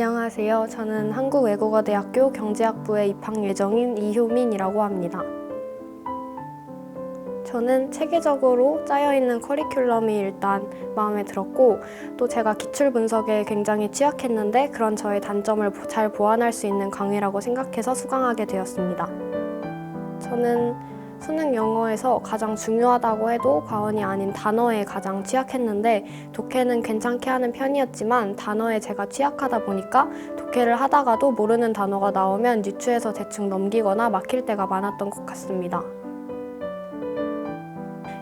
안녕하세요. 저는 한국외국어대학교 경제학부에 입학 예정인 이효민이라고 합니다. 저는 체계적으로 짜여있는 커리큘럼이 일단 마음에 들었고, 또 제가 기출 분석에 굉장히 취약했는데 그런 저의 단점을 잘 보완할 수 있는 강의라고 생각해서 수강하게 되었습니다. 저는 수능 영어에서 가장 중요하다고 해도 과언이 아닌 단어에 가장 취약했는데, 독해는 괜찮게 하는 편이었지만 단어에 제가 취약하다 보니까 독해를 하다가도 모르는 단어가 나오면 유추해서 대충 넘기거나 막힐 때가 많았던 것 같습니다.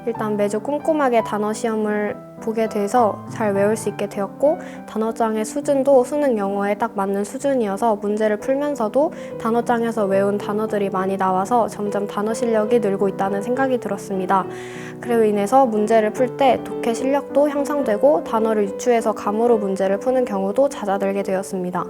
일단 매주 꼼꼼하게 단어 시험을 보게 돼서 잘 외울 수 있게 되었고, 단어장의 수준도 수능 영어에 딱 맞는 수준이어서 문제를 풀면서도 단어장에서 외운 단어들이 많이 나와서 점점 단어 실력이 늘고 있다는 생각이 들었습니다. 그로 인해서 문제를 풀 때 독해 실력도 향상되고 단어를 유추해서 감으로 문제를 푸는 경우도 잦아들게 되었습니다.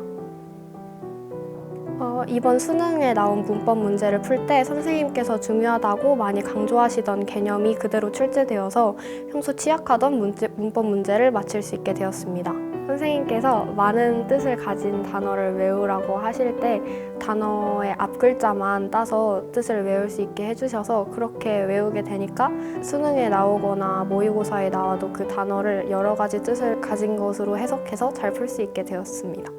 이번 수능에 나온 문법 문제를 풀 때 선생님께서 중요하다고 많이 강조하시던 개념이 그대로 출제되어서 평소 취약하던 문법 문제를 마칠 수 있게 되었습니다. 선생님께서 많은 뜻을 가진 단어를 외우라고 하실 때 단어의 앞글자만 따서 뜻을 외울 수 있게 해주셔서 그렇게 외우게 되니까 수능에 나오거나 모의고사에 나와도 그 단어를 여러 가지 뜻을 가진 것으로 해석해서 잘 풀 수 있게 되었습니다.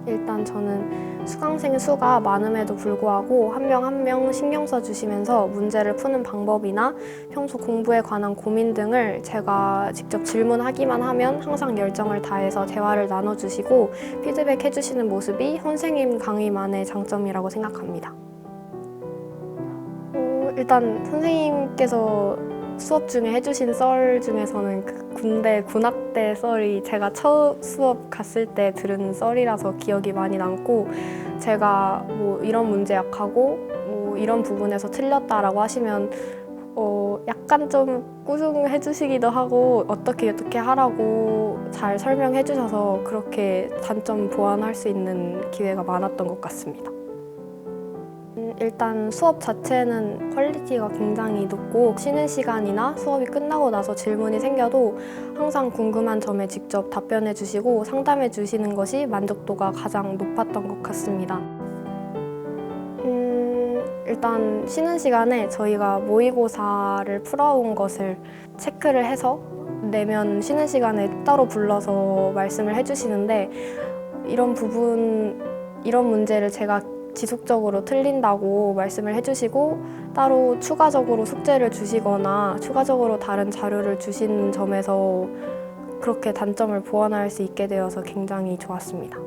일단 저는 수강생 수가 많음에도 불구하고 한 명 한 명 신경 써주시면서 문제를 푸는 방법이나 평소 공부에 관한 고민 등을 제가 직접 질문하기만 하면 항상 열정을 다해서 대화를 나눠주시고 피드백 해주시는 모습이 선생님 강의만의 장점이라고 생각합니다. 일단 선생님께서 수업 중에 해주신 썰 중에서는 그 군대 군악대 썰이 제가 처음 수업 갔을 때 들은 썰이라서 기억이 많이 남고, 제가 뭐 이런 문제 약하고 뭐 이런 부분에서 틀렸다라고 하시면 약간 좀 꾸중해 주시기도 하고 어떻게 하라고 잘 설명해 주셔서 그렇게 단점 보완할 수 있는 기회가 많았던 것 같습니다. 일단 수업 자체는 퀄리티가 굉장히 높고, 쉬는 시간이나 수업이 끝나고 나서 질문이 생겨도 항상 궁금한 점에 직접 답변해 주시고 상담해 주시는 것이 만족도가 가장 높았던 것 같습니다. 일단 쉬는 시간에 저희가 모의고사를 풀어온 것을 체크를 해서 내면 쉬는 시간에 따로 불러서 말씀을 해주시는데, 이런 문제를 제가 지속적으로 틀린다고 말씀을 해주시고 따로 추가적으로 숙제를 주시거나 추가적으로 다른 자료를 주신 점에서 그렇게 단점을 보완할 수 있게 되어서 굉장히 좋았습니다.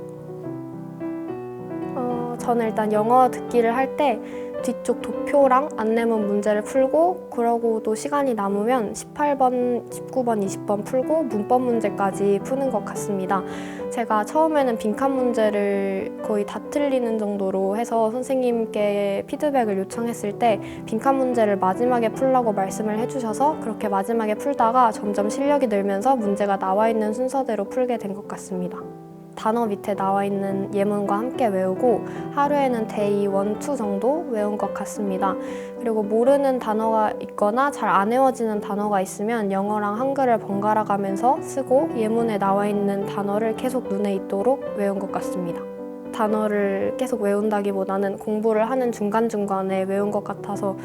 저는 일단 영어 듣기를 할 때 뒤쪽 도표랑 안내문 문제를 풀고, 그러고도 시간이 남으면 18번, 19번, 20번 풀고 문법 문제까지 푸는 것 같습니다. 제가 처음에는 빈칸 문제를 거의 다 틀리는 정도로 해서 선생님께 피드백을 요청했을 때 빈칸 문제를 마지막에 풀라고 말씀을 해주셔서 그렇게 마지막에 풀다가 점점 실력이 늘면서 문제가 나와 있는 순서대로 풀게 된 것 같습니다. 단어 밑에 나와 있는 예문과 함께 외우고 하루에는 데이 1, 2 정도 외운 것 같습니다. 그리고 모르는 단어가 있거나 잘 안 외워지는 단어가 있으면 영어랑 한글을 번갈아 가면서 쓰고 예문에 나와 있는 단어를 계속 눈에 있도록 외운 것 같습니다. 단어를 계속 외운다기보다는 공부를 하는 중간중간에 외운 것 같아서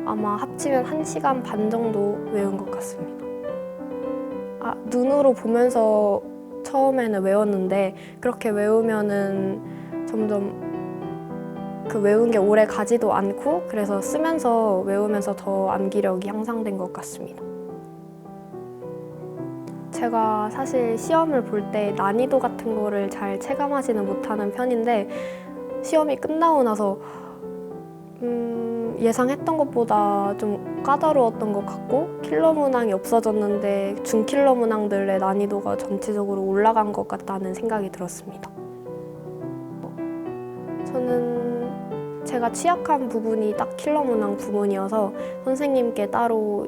아마 합치면 1시간 반 정도 외운 것 같습니다. 눈으로 보면서 처음에는 외웠는데 그렇게 외우면은 점점 그 외운 게 오래 가지도 않고, 그래서 쓰면서 외우면서 더 암기력이 향상된 것 같습니다. 제가 사실 시험을 볼 때 난이도 같은 거를 잘 체감하지는 못하는 편인데 시험이 끝나고 나서 예상했던 것보다 좀 까다로웠던 것 같고, 킬러 문항이 없어졌는데 중킬러 문항들의 난이도가 전체적으로 올라간 것 같다는 생각이 들었습니다. 저는 제가 취약한 부분이 딱 킬러 문항 부분이어서 선생님께 따로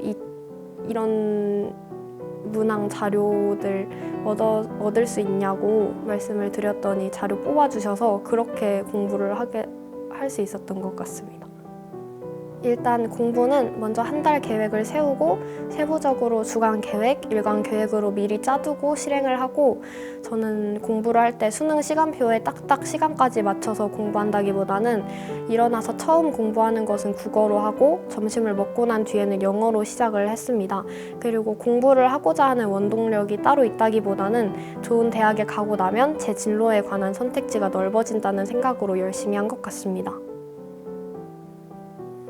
이런 문항 자료들 얻을 수 있냐고 말씀을 드렸더니 자료 뽑아주셔서 그렇게 공부를 할 수 있었던 것 같습니다. 일단 공부는 먼저 한 달 계획을 세우고 세부적으로 주간 계획, 일간 계획으로 미리 짜두고 실행을 하고 저는 공부를 할 때 수능 시간표에 딱딱 시간까지 맞춰서 공부한다기보다는 일어나서 처음 공부하는 것은 국어로 하고 점심을 먹고 난 뒤에는 영어로 시작을 했습니다. 그리고 공부를 하고자 하는 원동력이 따로 있다기보다는 좋은 대학에 가고 나면 제 진로에 관한 선택지가 넓어진다는 생각으로 열심히 한 것 같습니다.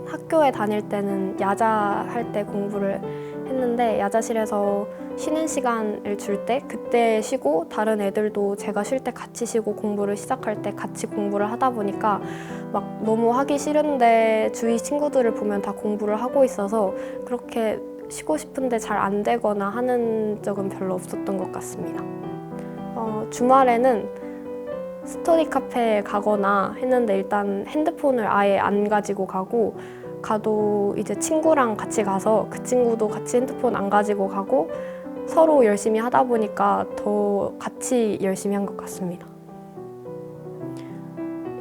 학교에 다닐 때는 야자할 때 공부를 했는데 야자실에서 쉬는 시간을 줄 때 그때 쉬고 다른 애들도 제가 쉴 때 같이 쉬고 공부를 시작할 때 같이 공부를 하다 보니까 막 너무 하기 싫은데 주위 친구들을 보면 다 공부를 하고 있어서 그렇게 쉬고 싶은데 잘 안 되거나 하는 적은 별로 없었던 것 같습니다. 주말에는 스터디 카페에 가거나 했는데 일단 핸드폰을 아예 안 가지고 가도 이제 친구랑 같이 가서 그 친구도 같이 핸드폰 안 가지고 가고 서로 열심히 하다 보니까 더 같이 열심히 한 것 같습니다.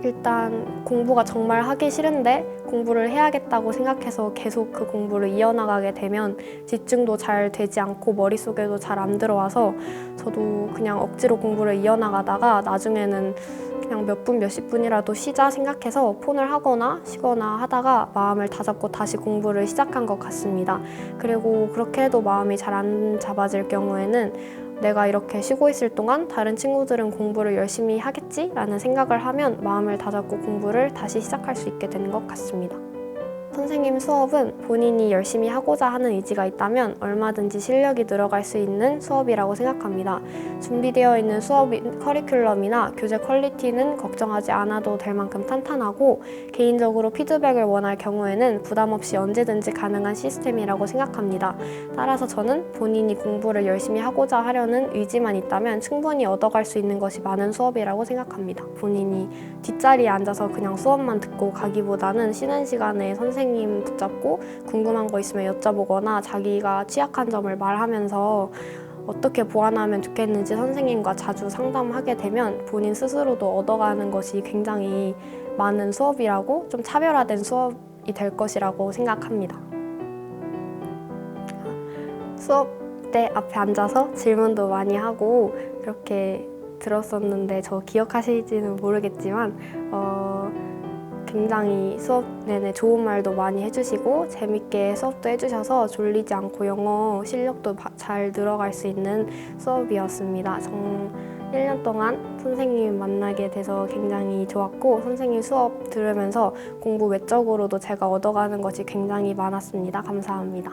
일단 공부가 정말 하기 싫은데 공부를 해야겠다고 생각해서 계속 그 공부를 이어나가게 되면 집중도 잘 되지 않고 머릿속에도 잘 안 들어와서 저도 그냥 억지로 공부를 이어나가다가 나중에는 그냥 몇 분, 몇십 분이라도 쉬자 생각해서 폰을 하거나 쉬거나 하다가 마음을 다잡고 다시 공부를 시작한 것 같습니다. 그리고 그렇게 해도 마음이 잘 안 잡아질 경우에는 내가 이렇게 쉬고 있을 동안 다른 친구들은 공부를 열심히 하겠지? 라는 생각을 하면 마음을 다잡고 공부를 다시 시작할 수 있게 되는 것 같습니다. 선생님 수업은 본인이 열심히 하고자 하는 의지가 있다면 얼마든지 실력이 늘어갈 수 있는 수업이라고 생각합니다. 준비되어 있는 수업 커리큘럼이나 교재 퀄리티는 걱정하지 않아도 될 만큼 탄탄하고 개인적으로 피드백을 원할 경우에는 부담 없이 언제든지 가능한 시스템이라고 생각합니다. 따라서 저는 본인이 공부를 열심히 하고자 하려는 의지만 있다면 충분히 얻어갈 수 있는 것이 많은 수업이라고 생각합니다. 본인이 뒷자리에 앉아서 그냥 수업만 듣고 가기보다는 쉬는 시간에 선생님 붙잡고 궁금한 거 있으면 여쭤보거나 자기가 취약한 점을 말하면서 어떻게 보완하면 좋겠는지 선생님과 자주 상담하게 되면 본인 스스로도 얻어가는 것이 굉장히 많은 수업이라고 좀 차별화된 수업이 될 것이라고 생각합니다. 수업 때 앞에 앉아서 질문도 많이 하고 그렇게 들었었는데 저 기억하실지는 모르겠지만 굉장히 수업 내내 좋은 말도 많이 해주시고 재밌게 수업도 해주셔서 졸리지 않고 영어 실력도 잘 늘어갈 수 있는 수업이었습니다. 1년 동안 선생님 만나게 돼서 굉장히 좋았고 선생님 수업 들으면서 공부 외적으로도 제가 얻어가는 것이 굉장히 많았습니다. 감사합니다.